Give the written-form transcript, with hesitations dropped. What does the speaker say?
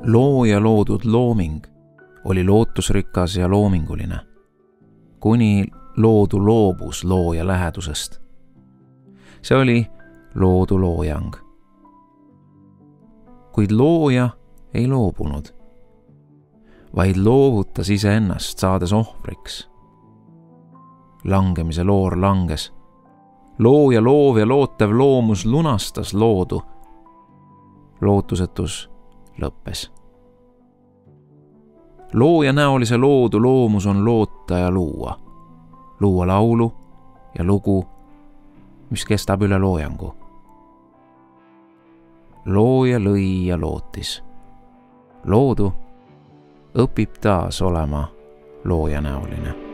Looja loodud looming oli lootusrikas ja loominguline, kuni loodu loobus looja lähedusest. See oli loodu loojang. Kuid looja ei loobunud, vaid loovutas iseennast, saades ohvriks. Langemise loor langes. Looja loov ja lootev loomus lunastas loodu. Lootusetus lõppes. Looja näolise loodu loomus on loota ja luua. Luua laulu ja lugu, mis kestab üle loojangu. Looja lõi ja lootis. Loodu õpib taas olema loojanäoline.